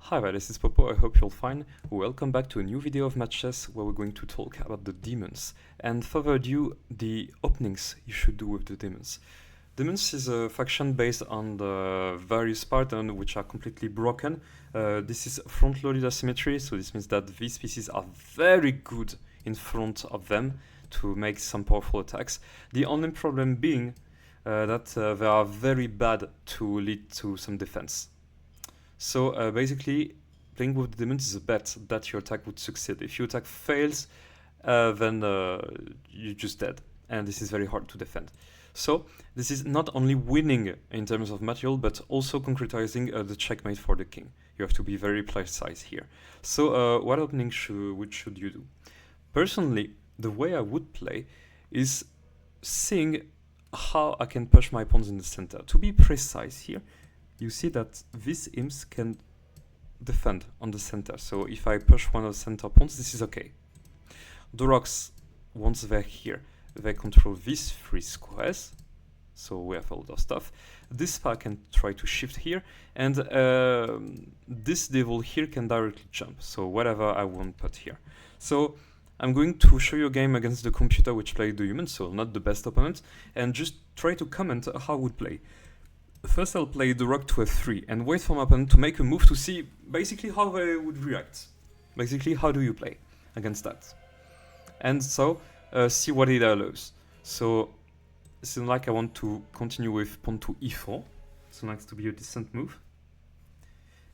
Hi there, this is Popo, I hope you're fine. Welcome back to a new video of Match Chess where we're going to talk about the demons. And further ado, the openings you should do with the demons. Demons is a faction based on the various patterns which are completely broken. This is front-loaded asymmetry, so this means that these pieces are very good in front of them to make some powerful attacks. The only problem being that they are very bad to lead to some defense. So basically, playing with the demons is a bet that your attack would succeed. If your attack fails, then you're just dead, and this is very hard to defend. So this is not only winning in terms of material, but also concretizing the checkmate for the king. You have to be very precise here. So what opening should you do? Personally, the way I would play is seeing how I can push my pawns in the center. To be precise here, you see that these imps can defend on the center. So if I push one of the center pawns, this is okay. The rocks, once they're here, they control these three squares. So we have all those stuff. This spa can try to shift here, and this devil here can directly jump. So whatever I want put here. So I'm going to show you a game against the computer which played the human, so not the best opponent, and just try to comment how I would play. First I'll play the rook to f3 and wait for my opponent to make a move to see basically how they would react. Basically, how do you play against that? And so, see what it allows. So, it seems like I want to continue with pawn to e4. So next to be a decent move.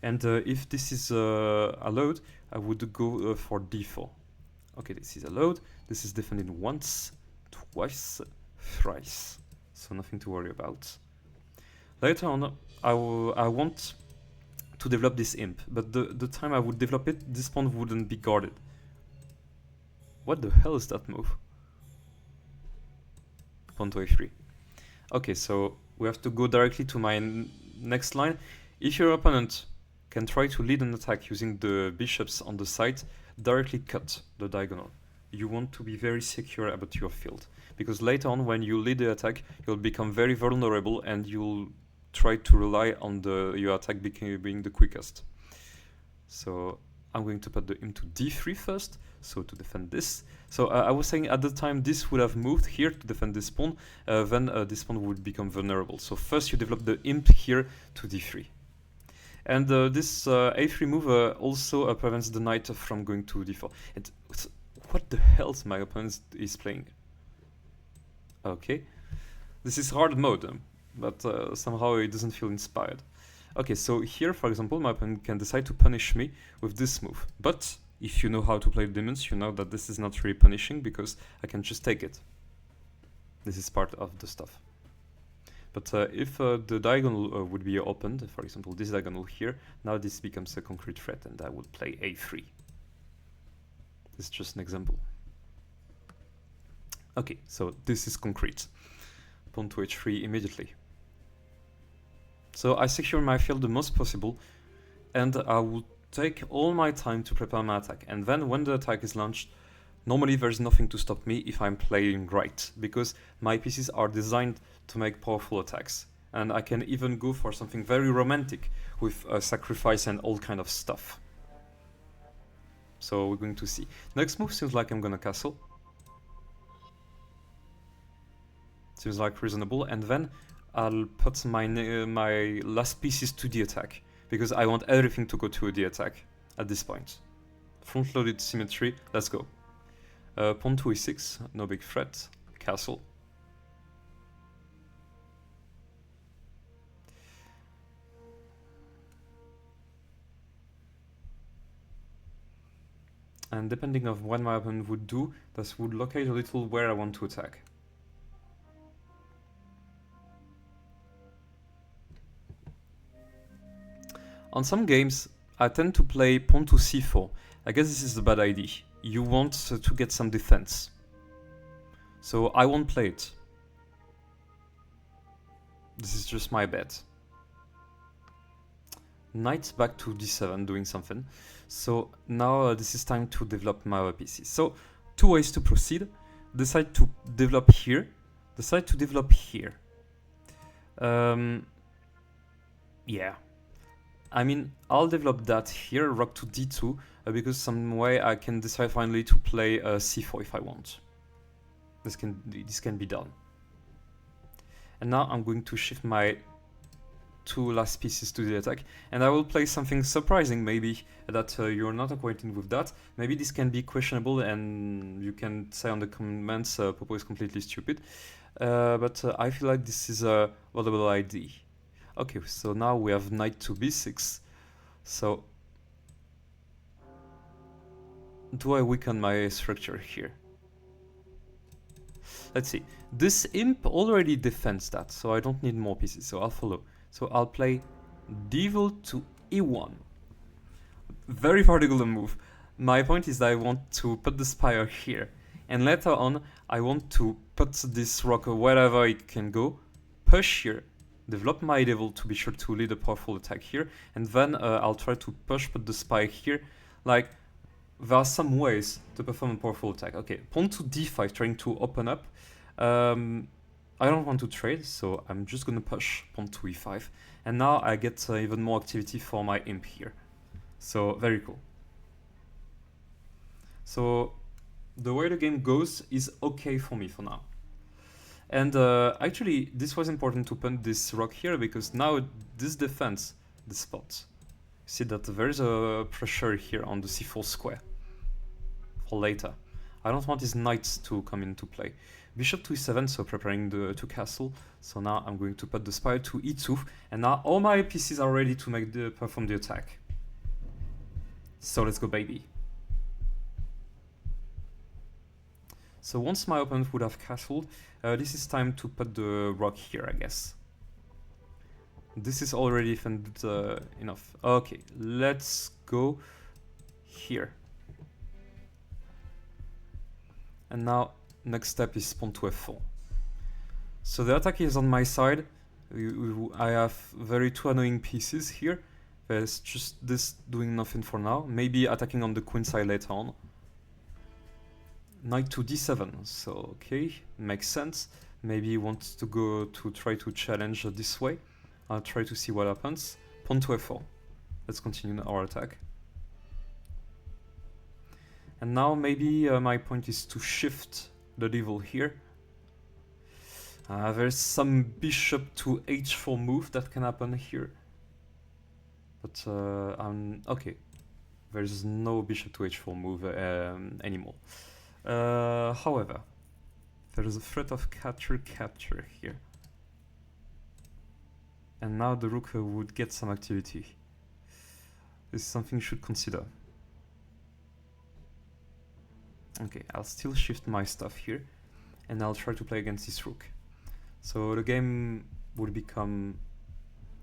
And if this is allowed, I would go for d4. Okay, this is allowed. This is defended once, twice, thrice. So nothing to worry about. Later on, I want to develop this imp, but the time I would develop it, this pawn wouldn't be guarded. What the hell is that move? Pawn to a3. Okay, so we have to go directly to my next line. If your opponent can try to lead an attack using the bishops on the side, directly cut the diagonal. You want to be very secure about your field, because later on when you lead the attack, you'll become very vulnerable and you'll try to rely on your attack being the quickest. So I'm going to put the imp to d3 first, so to defend this. So I was saying at the time this would have moved here to defend this pawn, then this pawn would become vulnerable. So first you develop the imp here to d3. And this a3 move also prevents the knight from going to d4. And what the hell my opponent is playing? Okay, this is hard mode, but somehow it doesn't feel inspired. Okay, so here, for example, my opponent can decide to punish me with this move. But if you know how to play demons, you know that this is not really punishing because I can just take it. This is part of the stuff. But if the diagonal would be opened, for example, this diagonal here, now this becomes a concrete threat and I would play a3. This is just an example. Okay, so this is concrete. Pawn to h3 immediately. So I secure my field the most possible, and I will take all my time to prepare my attack. And then when the attack is launched, normally there's nothing to stop me if I'm playing right, because my pieces are designed to make powerful attacks. And I can even go for something very romantic with sacrifice and all kind of stuff. So we're going to see. Next move seems like I'm gonna castle. Seems like reasonable, and then I'll put my last pieces to the attack, because I want everything to go to the attack at this point. Front-loaded symmetry, let's go. Pawn to e6, no big threat, castle. And depending on what my opponent would do, this would locate a little where I want to attack. On some games, I tend to play pawn to c4. I guess this is a bad idea. You want to get some defense. So I won't play it. This is just my bet. Knight back to d7, doing something. So now this is time to develop my other pieces. So two ways to proceed. Decide to develop here. Decide to develop here. Yeah. I mean, I'll develop that here, rook to d2, because some way I can decide finally to play c4 if I want. This can be done. And now I'm going to shift my two last pieces to the attack, and I will play something surprising, maybe, that you're not acquainted with that. Maybe this can be questionable, and you can say on the comments Popo is completely stupid. But I feel like this is a valuable idea. Okay, so now we have knight to b6. So, do I weaken my structure here? Let's see. This imp already defends that, so I don't need more pieces, so I'll follow. So I'll play devil to e1. Very particular move. My point is that I want to put the spire here, and later on I want to put this rook wherever it can go, push here, develop my devil to be sure to lead a powerful attack here, and then I'll try to put the spire here. Like, there are some ways to perform a powerful attack. Okay, pawn to d5, trying to open up. I don't want to trade, so I'm just gonna push pawn to e5. And now I get even more activity for my imp here. So, very cool. So, the way the game goes is okay for me for now. And actually, this was important to put this rook here, because now this defends the spot. See that there's a pressure here on the c4 square for later. I don't want his knights to come into play. Bishop to e7, so preparing the to castle. So now I'm going to put the spire to e2, and now all my pieces are ready to perform the attack. So let's go, baby. So once my opponent would have castled, this is time to put the rook here, I guess. This is already defended enough. Okay, let's go here. And now, next step is pawn to f4. So the attack is on my side. I have very two annoying pieces here. There's just this doing nothing for now. Maybe attacking on the queen side later on. Knight to d7, so okay, makes sense. Maybe he wants to go to try to challenge this way. I'll try to see what happens. Pawn to f4. Let's continue our attack. And now maybe my point is to shift the devil here. There's some bishop to h4 move that can happen here. But okay, there's no bishop to h4 move anymore. However, there is a threat of capture here. And now the rook would get some activity. This is something you should consider. Okay, I'll still shift my stuff here, and I'll try to play against this rook. So the game would become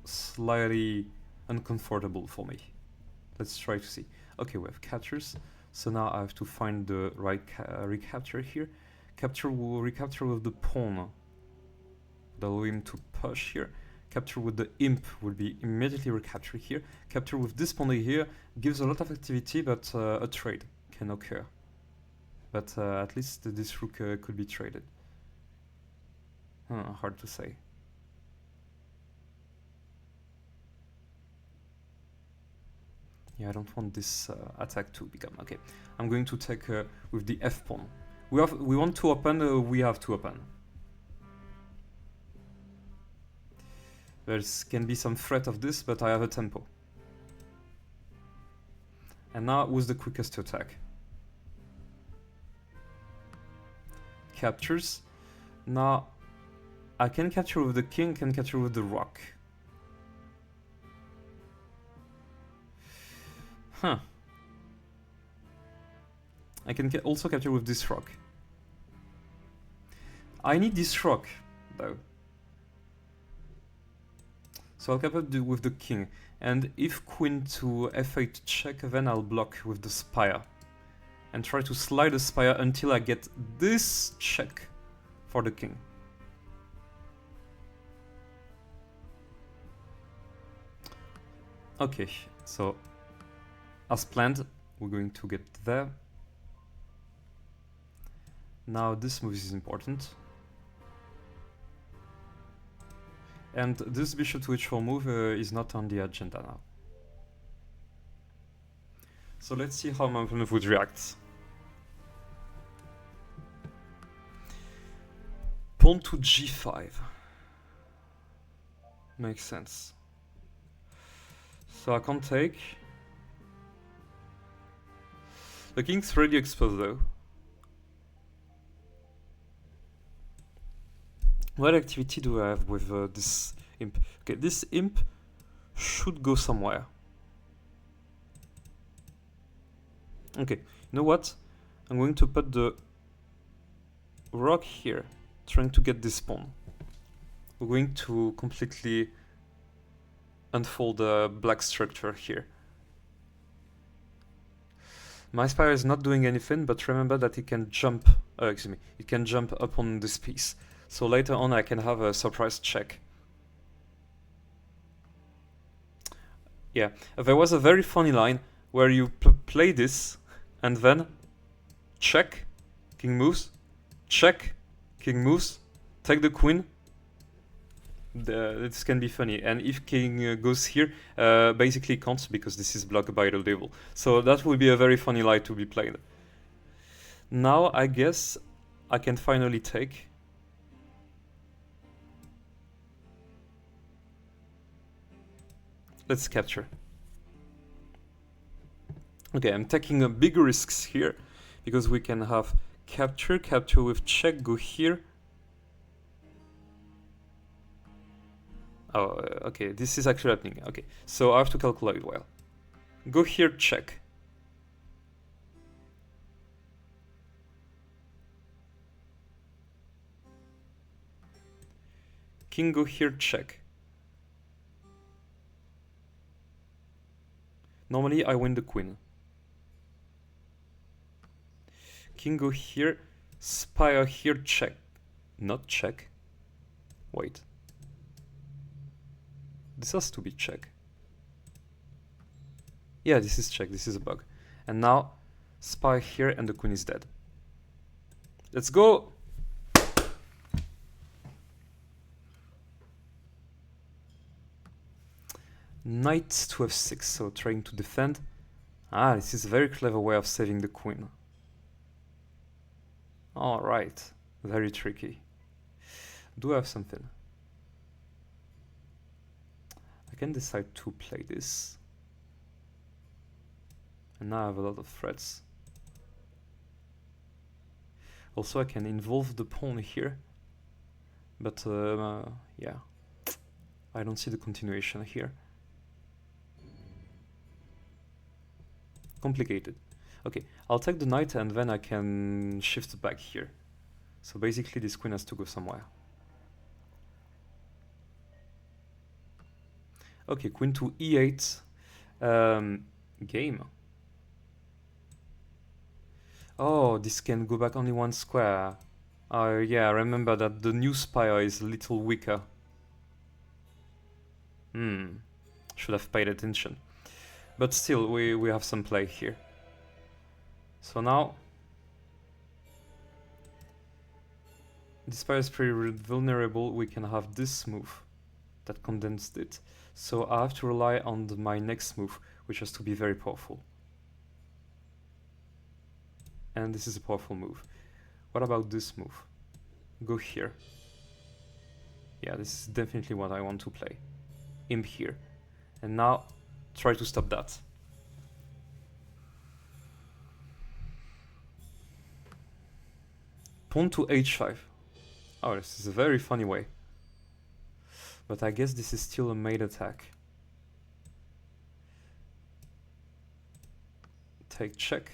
slightly uncomfortable for me. Let's try to see. Okay, we have captures. So now I have to find the right recapture here. Recapture with the pawn. Allow him to push here. Capture with the imp will be immediately recaptured here. Capture with this pawn here gives a lot of activity, but a trade can occur. But at least this rook could be traded. Hard to say. Yeah, I don't want this attack to become... Okay, I'm going to take with the f pawn. We want to open, we have to open. There can be some threat of this, but I have a tempo. And now, who's the quickest to attack? Captures. Now, I can capture with the king, can capture with the rook. Huh. I can also capture with this rook. I need this rook, though. So I'll capture with the king. And if queen to f8 check, then I'll block with the spire. And try to slide the spire until I get this check for the king. Okay, so as planned, we're going to get there. Now this move is important. And this bishop to h4 move is not on the agenda now. So let's see how my opponent would react. Pawn to g5. Makes sense. So I can't take. The king's really exposed though. What activity do I have with this imp? Okay, this imp should go somewhere. Okay, you know what? I'm going to put the rock here, trying to get this pawn. We're going to completely unfold the black structure here. My spire is not doing anything, but remember that it can jump, it can jump up on this piece. So later on I can have a surprise check. Yeah, there was a very funny line where you play this, and then check, king moves, check, king moves, take the queen. This can be funny, and if king goes here, basically can't because this is blocked by the devil. So that would be a very funny line to be played. Now I guess I can finally take. Let's capture. Okay, I'm taking big risks here because we can have capture, capture with check, go here. Oh, okay, this is actually happening. Okay, so I have to calculate well. Go here, check. King go here, check. Normally I win the queen. King go here, spire here, check. Not check. Wait. This has to be check. Yeah, this is check, this is a bug. And now, spire here and the queen is dead. Let's go! Knight to f6, so trying to defend. Ah, this is a very clever way of saving the queen. Alright, very tricky. Do I have something? I can decide to play this. And now I have a lot of threats. Also I can involve the pawn here. But yeah, I don't see the continuation here. Complicated. Okay, I'll take the knight and then I can shift back here. So basically this queen has to go somewhere. Okay, queen to e8. Game. Oh, this can go back only one square. Yeah, remember that the new spire is a little weaker. Should have paid attention. But still, we have some play here. So now, this spire is pretty vulnerable. We can have this move that condensed it. So I have to rely on my next move, which has to be very powerful. And this is a powerful move. What about this move? Go here. Yeah, this is definitely what I want to play. Imp here. And now, try to stop that. Pawn to h5. Oh, this is a very funny way. But I guess this is still a mate attack. Take check.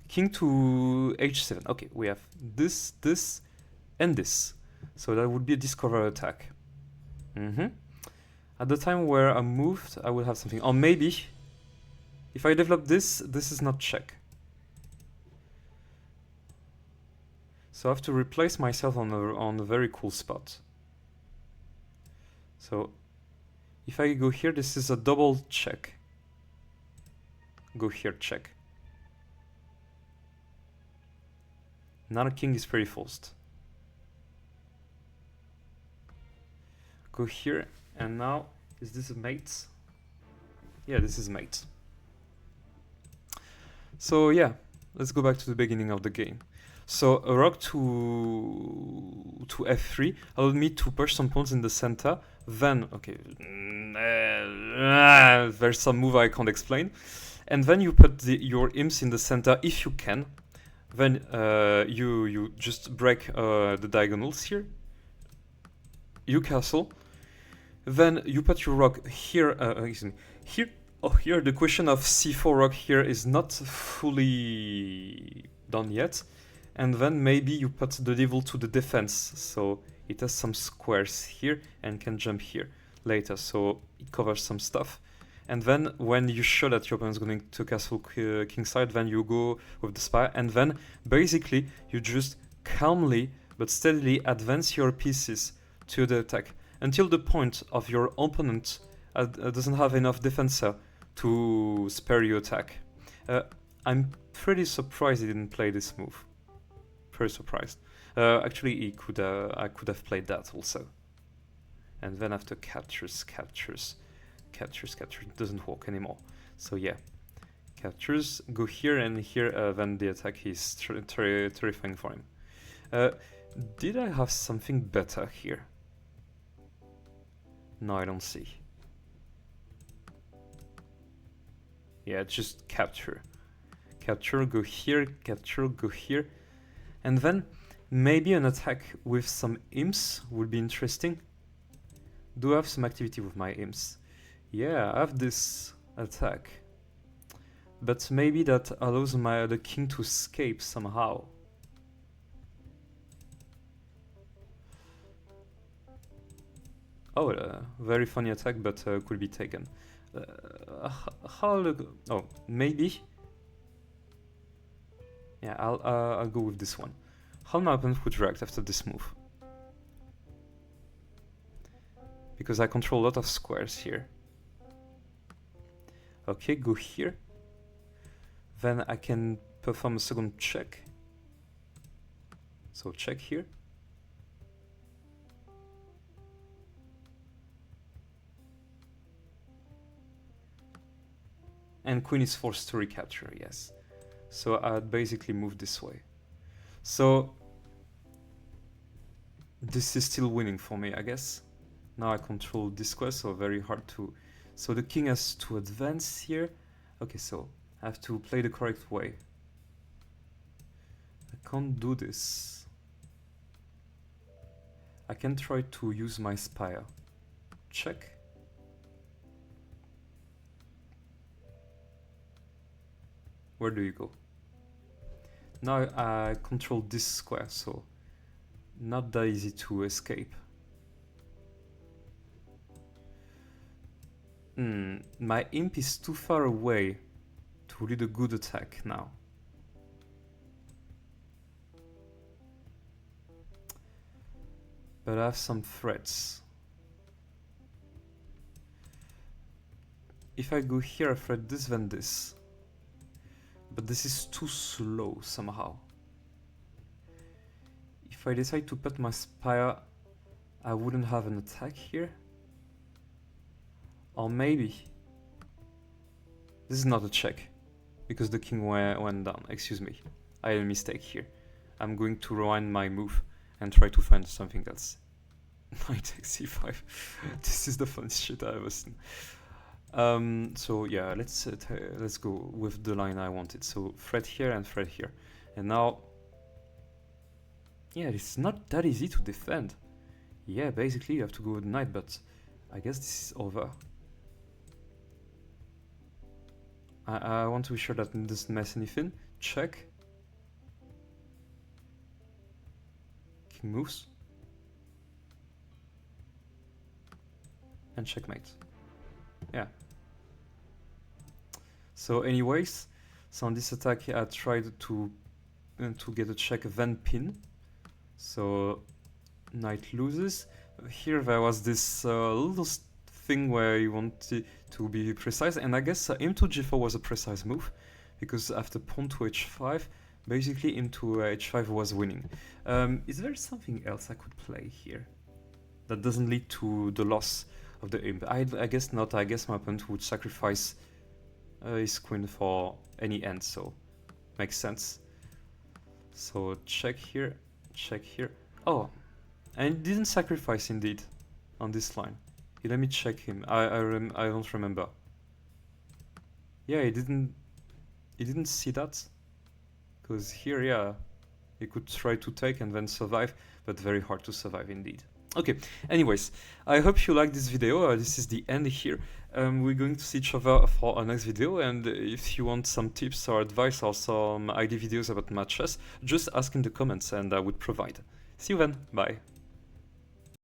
King to h7. Okay, we have this, this, and this. So that would be a discover attack. At the time where I moved, I would have something. Or maybe, if I develop this, this is not check. So I have to replace myself on a very cool spot. So if I go here, this is a double check. Go here, check. Now the king is pretty forced. go here, and now, is this a mate? Yeah, this is mate. So yeah, let's go back to the beginning of the game. So a rook to f3 allowed me to push some pawns in the center. Then, okay, there's some move I can't explain. And then you put your imps in the center if you can. Then you just break the diagonals here. You castle. Then you put your rook here. Excuse me, here. Oh, here the question of c4 rook here is not fully done yet. And then maybe you put the devil to the defense, so it has some squares here and can jump here later, so it covers some stuff. And then when you show that your opponent is going to castle kingside, then you go with the spire, and then basically you just calmly but steadily advance your pieces to the attack until the point of your opponent doesn't have enough defensor to spare your attack. I'm pretty surprised he didn't play this move. Very surprised. Actually, I could have played that also. And then after captures, it doesn't work anymore. So yeah, captures, go here and here, then the attack is terrifying for him. Did I have something better here? No, I don't see. Yeah, just capture. Capture, go here, capture, go here. And then maybe an attack with some imps would be interesting. Do I have some activity with my imps? Yeah, I have this attack. But maybe that allows the king to escape somehow. Oh, very funny attack, but could be taken. Oh, maybe. Yeah, I'll go with this one. How my opponent would react after this move? Because I control a lot of squares here. Okay, go here. Then I can perform a second check. So check here. And queen is forced to recapture, yes. So I'd basically move this way. So this is still winning for me, I guess. Now I control this square, so very hard to... So the king has to advance here. Okay, so I have to play the correct way. I can't do this. I can try to use my spire. Check. Where do you go? Now I control this square, so not that easy to escape. My imp is too far away to lead a good attack now. But I have some threats. If I go here, I threat this, then this. But this is too slow somehow. If I decide to put my spire, I wouldn't have an attack here. Or maybe... This is not a check, because the king went down. Excuse me, I had a mistake here. I'm going to rewind my move and try to find something else. Knight takes c5. This is the funniest shit I've ever seen. So yeah, let's go with the line I wanted. So thread here and thread here. And now... Yeah, it's not that easy to defend. Yeah, basically you have to go with knight, but I guess this is over. I want to be sure that it doesn't mess anything. Check. King moves. And checkmate. Yeah. So anyways, so on this attack I tried to get a check then pin. So knight loses. Here there was this little thing where you wanted to be precise, and I guess into g4 was a precise move, because after pawn to h5, basically into h5 was winning. Is there something else I could play here? that doesn't lead to the loss of the imp. I guess not. I guess my opponent would sacrifice his queen for any end, so makes sense. So check here, check here. Oh, and he didn't sacrifice indeed on this line. Let me check him. I don't remember. Yeah, he didn't see that, because here, yeah, he could try to take and then survive, but very hard to survive indeed. Okay, anyways, I hope you liked this video. This is the end here. We're going to see each other for our next video, and if you want some tips or advice or some ID videos about match chess, just ask in the comments and I would provide. See you then, bye.